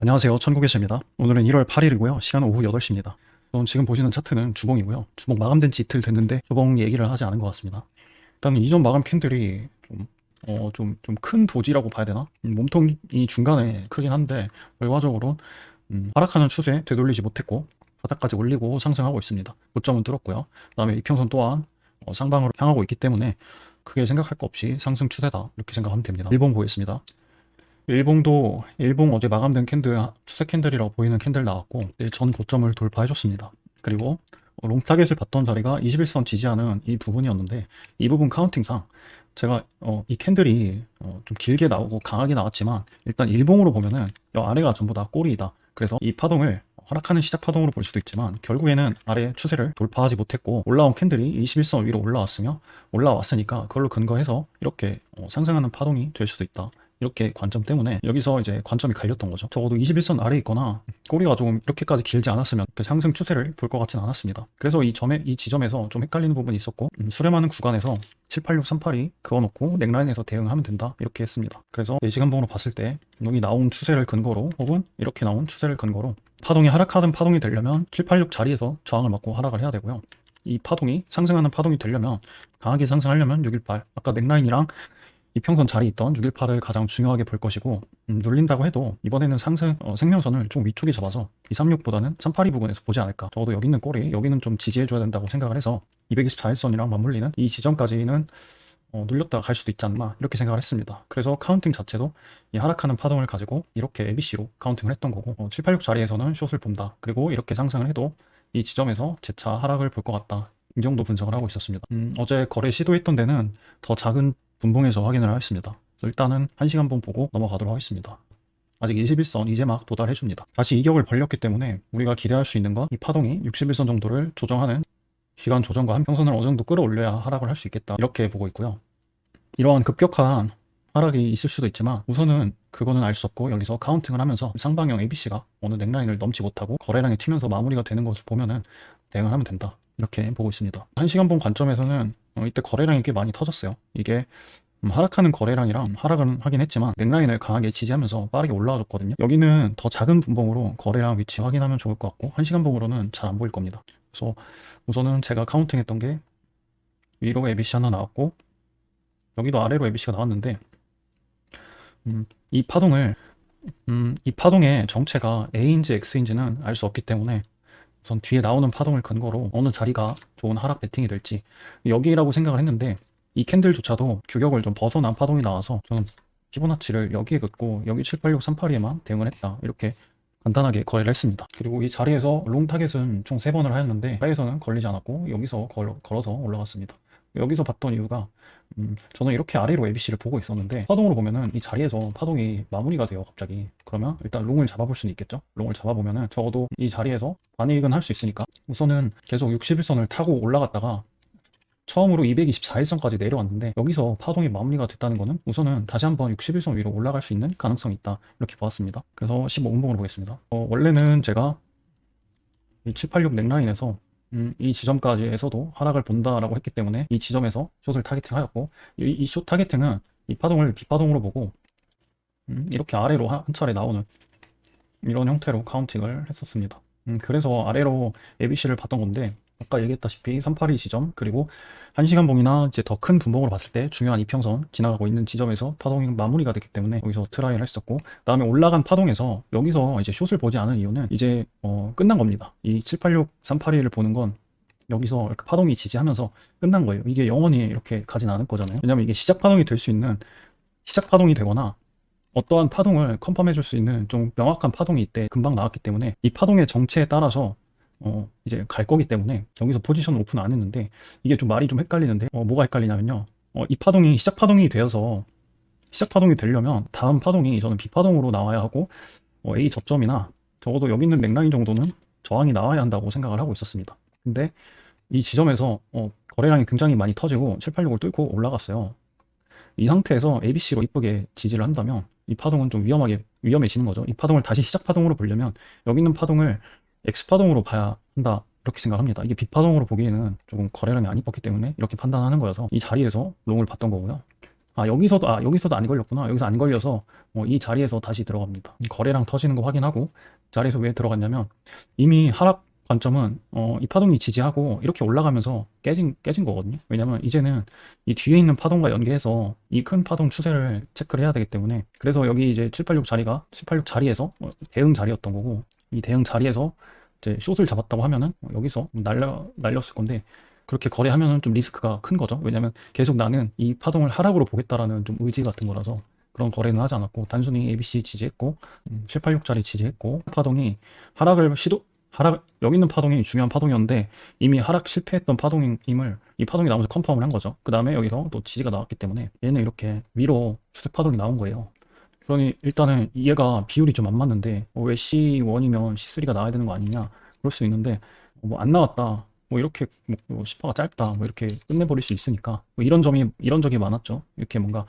안녕하세요. 천국의시입니다. 오늘은 1월 8일이고요. 시간은 오후 8시입니다. 지금 보시는 차트는 주봉이고요. 주봉 마감된 지 이틀 됐는데 주봉 얘기를 하지 않은 것 같습니다. 일단은 이전 마감 캔들이 좀 큰 도지라고 봐야 되나? 몸통이 중간에 크긴 한데 결과적으로 하락하는 추세 되돌리지 못했고 바닥까지 올리고 상승하고 있습니다. 고점은 뚫었고요. 그다음에 이평선 또한 상방으로 향하고 있기 때문에 크게 생각할 거 없이 상승 추세다 이렇게 생각하면 됩니다. 일봉 보겠습니다. 일봉 어제 마감된 캔들, 추세 캔들이라고 보이는 캔들 나왔고 전 고점을 돌파해줬습니다. 그리고 롱타겟을 봤던 자리가 21선 지지하는 이 부분이었는데 이 부분 카운팅상 제가 이 캔들이 좀 길게 나오고 강하게 나왔지만 일단 일봉으로 보면은 이 아래가 전부 다 꼬리이다. 그래서 이 파동을 하락하는 시작 파동으로 볼 수도 있지만 결국에는 아래 추세를 돌파하지 못했고 올라온 캔들이 21선 위로 올라왔으니까 그걸로 근거해서 이렇게 상승하는 파동이 될 수도 있다. 이렇게 관점 때문에 여기서 이제 관점이 갈렸던 거죠. 적어도 21선 아래에 있거나 꼬리가 조금 이렇게까지 길지 않았으면 상승 추세를 볼 것 같진 않았습니다. 그래서 이 지점에서 좀 헷갈리는 부분이 있었고 수렴하는 구간에서 78638이 그어놓고 넥라인에서 대응하면 된다 이렇게 했습니다. 그래서 4시간 봉으로 봤을 때 여기 나온 추세를 근거로 혹은 이렇게 나온 추세를 근거로 파동이 하락하던 파동이 되려면 786 자리에서 저항을 맞고 하락을 해야 되고요. 이 파동이 상승하는 파동이 되려면 강하게 상승하려면 618 아까 넥라인이랑 이평선 자리에 있던 618을 가장 중요하게 볼 것이고 눌린다고 해도 이번에는 생명선을 좀 위쪽에 잡아서 236보다는 382 부근에서 보지 않을까. 적어도 여기 있는 꼬리 여기는 좀 지지해줘야 된다고 생각을 해서 224일선이랑 맞물리는 이 지점까지는 눌렸다가 갈 수도 있지 않나 이렇게 생각을 했습니다. 그래서 카운팅 자체도 이 하락하는 파동을 가지고 이렇게 ABC로 카운팅을 했던 거고 786 자리에서는 숏을 본다. 그리고 이렇게 상승을 해도 이 지점에서 재차 하락을 볼 것 같다. 이 정도 분석을 하고 있었습니다. 어제 거래 시도했던 데는 더 작은 분봉에서 확인을 하겠습니다. 일단은 1시간 봉 보고 넘어가도록 하겠습니다. 아직 21선 이제 막 도달해줍니다. 다시 이격을 벌렸기 때문에 우리가 기대할 수 있는 건 이 파동이 61선 정도를 조정하는 기간 조정과 한평선을 어느 정도 끌어올려야 하락을 할 수 있겠다 이렇게 보고 있고요. 이러한 급격한 하락이 있을 수도 있지만 우선은 그거는 알 수 없고 여기서 카운팅을 하면서 상방형 ABC가 어느 넥라인을 넘지 못하고 거래량이 튀면서 마무리가 되는 것을 보면은 대응을 하면 된다 이렇게 보고 있습니다. 1시간 봉 관점에서는 이때 거래량이 꽤 많이 터졌어요. 이게 하락하는 거래량이랑 하락은 하긴 했지만 넥라인을 강하게 지지하면서 빠르게 올라와줬거든요. 여기는 더 작은 분봉으로 거래량 위치 확인하면 좋을 것 같고 1시간 봉으로는 잘 안 보일 겁니다. 그래서 우선은 제가 카운팅했던 게 위로 ABC 하나 나왔고 여기도 아래로 ABC가 나왔는데 이 파동을 이 파동의 정체가 A인지 X인지는 알 수 없기 때문에 우선 뒤에 나오는 파동을 근거로 어느 자리가 좋은 하락 배팅이 될지 여기라고 생각을 했는데 이 캔들조차도 규격을 좀 벗어난 파동이 나와서 저는 피보나치를 여기에 긋고 여기 78638에만 대응을 했다 이렇게 간단하게 거래를 했습니다. 그리고 이 자리에서 롱 타겟은 총 3번을 하였는데 바에서는 걸리지 않았고 여기서 걸어서 올라갔습니다. 여기서 봤던 이유가 저는 이렇게 아래로 ABC를 보고 있었는데 파동으로 보면은 이 자리에서 파동이 마무리가 돼요 갑자기. 그러면 일단 롱을 잡아볼 수는 있겠죠. 롱을 잡아보면은 적어도 이 자리에서 반이익은 할 수 있으니까 우선은 계속 61선을 타고 올라갔다가 처음으로 224일선까지 내려왔는데 여기서 파동이 마무리가 됐다는 거는 우선은 다시 한번 61선 위로 올라갈 수 있는 가능성이 있다 이렇게 보았습니다. 그래서 15분봉으로 보겠습니다. 원래는 제가 이 786 넥라인에서 이 지점까지에서도 하락을 본다라고 했기 때문에 이 지점에서 숏을 타겟팅 하였고 이 숏 타겟팅은 이 파동을 B파동으로 보고 이렇게 아래로 한 차례 나오는 이런 형태로 카운팅을 했었습니다. 그래서 아래로 ABC를 봤던 건데 아까 얘기했다시피 382 지점 그리고 1시간 봉이나 이제 더 큰 분봉으로 봤을 때 중요한 이평선 지나가고 있는 지점에서 파동이 마무리가 됐기 때문에 여기서 트라이를 했었고 그다음에 올라간 파동에서 여기서 이제 숏을 보지 않은 이유는 이제 끝난 겁니다. 이 786, 382를 보는 건 여기서 이렇게 파동이 지지하면서 끝난 거예요. 이게 영원히 이렇게 가진 않을 거잖아요. 왜냐면 이게 시작 파동이 될 수 있는 시작 파동이 되거나 어떠한 파동을 컨펌해 줄 수 있는 좀 명확한 파동이 이때 금방 나왔기 때문에 이 파동의 정체에 따라서 이제 갈 거기 때문에 여기서 포지션을 오픈 안 했는데 이게 좀 말이 좀 헷갈리는데 뭐가 헷갈리냐면요. 이 파동이 시작 파동이 되어서 시작 파동이 되려면 다음 파동이 저는 B 파동으로 나와야 하고 A 저점이나 적어도 여기 있는 넥라인 정도는 저항이 나와야 한다고 생각을 하고 있었습니다. 근데 이 지점에서 거래량이 굉장히 많이 터지고 786을 뚫고 올라갔어요. 이 상태에서 ABC로 이쁘게 지지를 한다면 이 파동은 좀 위험해지는 거죠. 이 파동을 다시 시작 파동으로 보려면 여기 있는 파동을 X파동으로 봐야 한다 이렇게 생각합니다. 이게 B파동으로 보기에는 조금 거래량이 안 이뻤기 때문에 이렇게 판단하는 거여서 이 자리에서 롱을 봤던 거고요. 여기서도 안 걸렸구나. 여기서 안 걸려서 이 자리에서 다시 들어갑니다. 거래량 터지는 거 확인하고 자리에서 왜 들어갔냐면 이미 하락 관점은 이 파동이 지지하고 이렇게 올라가면서 깨진 거거든요. 왜냐면 이제는 이 뒤에 있는 파동과 연계해서 이 큰 파동 추세를 체크를 해야 되기 때문에, 그래서 여기 이제 786 자리에서 대응 자리였던 거고, 이 대응 자리에서 이제 숏을 잡았다고 하면은 여기서 날렸을 건데, 그렇게 거래하면은 좀 리스크가 큰 거죠. 왜냐면 계속 나는 이 파동을 하락으로 보겠다라는 좀 의지 같은 거라서 그런 거래는 하지 않았고, 단순히 ABC 지지했고 786짜리 지지했고, 파동이 여기 있는 파동이 중요한 파동이었는데 이미 하락 실패했던 파동임을 이 파동이 나오면서 컨펌을 한 거죠. 그 다음에 여기서 또 지지가 나왔기 때문에 얘는 이렇게 위로 추세 파동이 나온 거예요. 그러니 일단은 얘가 비율이 좀 안 맞는데 왜 C1이면 C3가 나와야 되는 거 아니냐, 그럴 수 있는데 뭐 안 나왔다, 뭐 이렇게 뭐 10%가 짧다, 뭐 이렇게 끝내버릴 수 있으니까, 뭐 이런 적이 많았죠. 이렇게 뭔가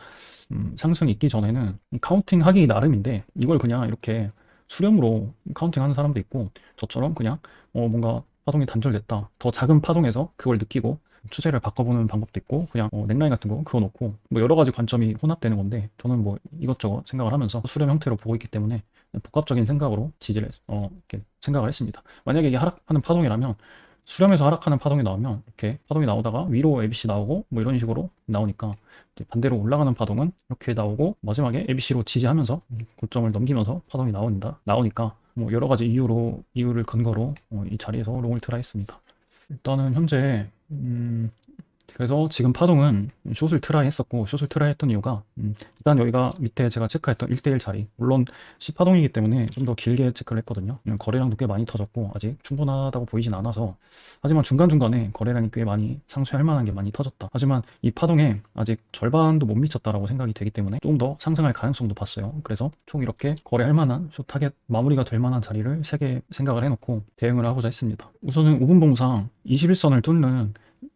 상승이 있기 전에는 카운팅 하기 나름인데 이걸 그냥 이렇게 수렴으로 카운팅 하는 사람도 있고, 저처럼 그냥 뭔가 파동이 단절됐다, 더 작은 파동에서 그걸 느끼고 추세를 바꿔보는 방법도 있고, 그냥 넥라인 같은 거 그어놓고, 뭐 여러 가지 관점이 혼합되는 건데, 저는 뭐 이것저것 생각을 하면서 수렴 형태로 보고 있기 때문에 복합적인 생각으로 지지를 이렇게 생각을 했습니다. 만약에 이게 하락하는 파동이라면, 수렴에서 하락하는 파동이 나오면 이렇게 파동이 나오다가 위로 ABC 나오고 뭐 이런 식으로 나오니까, 이제 반대로 올라가는 파동은 이렇게 나오고 마지막에 ABC로 지지하면서 고점을 넘기면서 파동이 나오니까 뭐 여러 가지 이유를 근거로 이 자리에서 롱을 트라이했습니다. 일단은 현재 그래서 지금 파동은 숏을 트라이 했었고, 숏을 트라이 했던 이유가 일단 여기가 밑에 제가 체크했던 1대1 자리, 물론 C파동이기 때문에 좀 더 길게 체크를 했거든요. 거래량도 꽤 많이 터졌고 아직 충분하다고 보이진 않아서, 하지만 중간중간에 거래량이 꽤 많이 상쇄할 만한 게 많이 터졌다. 하지만 이 파동에 아직 절반도 못 미쳤다라고 생각이 되기 때문에 조금 더 상승할 가능성도 봤어요. 그래서 총 이렇게 거래할 만한 숏 타겟 마무리가 될 만한 자리를 3개 생각을 해놓고 대응을 하고자 했습니다. 우선은 5분 봉상 21선을 뚫는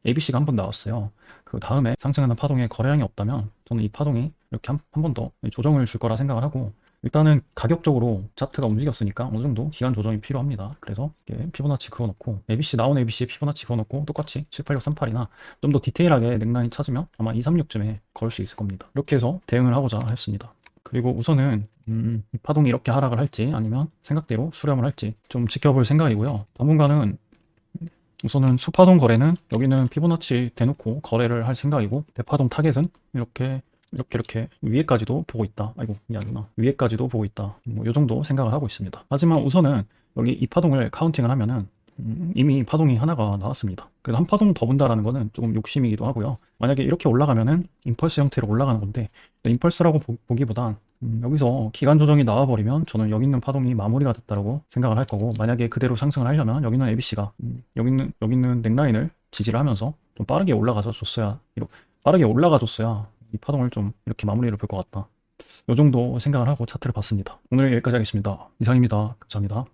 ABC가 한 번 나왔어요. 그 다음에 상승하는 파동에 거래량이 없다면 저는 이 파동이 이렇게 한 번 더 조정을 줄 거라 생각을 하고, 일단은 가격적으로 차트가 움직였으니까 어느 정도 기간 조정이 필요합니다. 그래서 이렇게 피보나치 그어놓고 나온 ABC에 피보나치 그어놓고 똑같이 78638이나 좀 더 디테일하게 넥라인 찾으면 아마 236쯤에 걸 수 있을 겁니다. 이렇게 해서 대응을 하고자 했습니다. 그리고 우선은 이 파동이 이렇게 하락을 할지 아니면 생각대로 수렴을 할지 좀 지켜볼 생각이고요. 당분간은 우선은 수파동 거래는 여기는 피보나치 대놓고 거래를 할 생각이고, 대파동 타겟은 이렇게 위에까지도 보고 있다. 아이고, 이게 아니구나. 위에까지도 보고 있다. 뭐 이 정도 생각을 하고 있습니다. 하지만 우선은 여기 이 파동을 카운팅을 하면은 이미 파동이 하나가 나왔습니다. 그래서 한 파동 더 본다라는 거는 조금 욕심이기도 하고요. 만약에 이렇게 올라가면은 임펄스 형태로 올라가는 건데, 임펄스라고 보기보단 여기서 기간 조정이 나와버리면 저는 여기 있는 파동이 마무리가 됐다고 생각을 할 거고, 만약에 그대로 상승을 하려면 여기는 ABC가 여기 있는 넥라인을 지지를 하면서 좀 빠르게 올라가 줬어야 이 파동을 좀 이렇게 마무리를 볼 것 같다. 이 정도 생각을 하고 차트를 봤습니다. 오늘 여기까지 하겠습니다. 이상입니다. 감사합니다.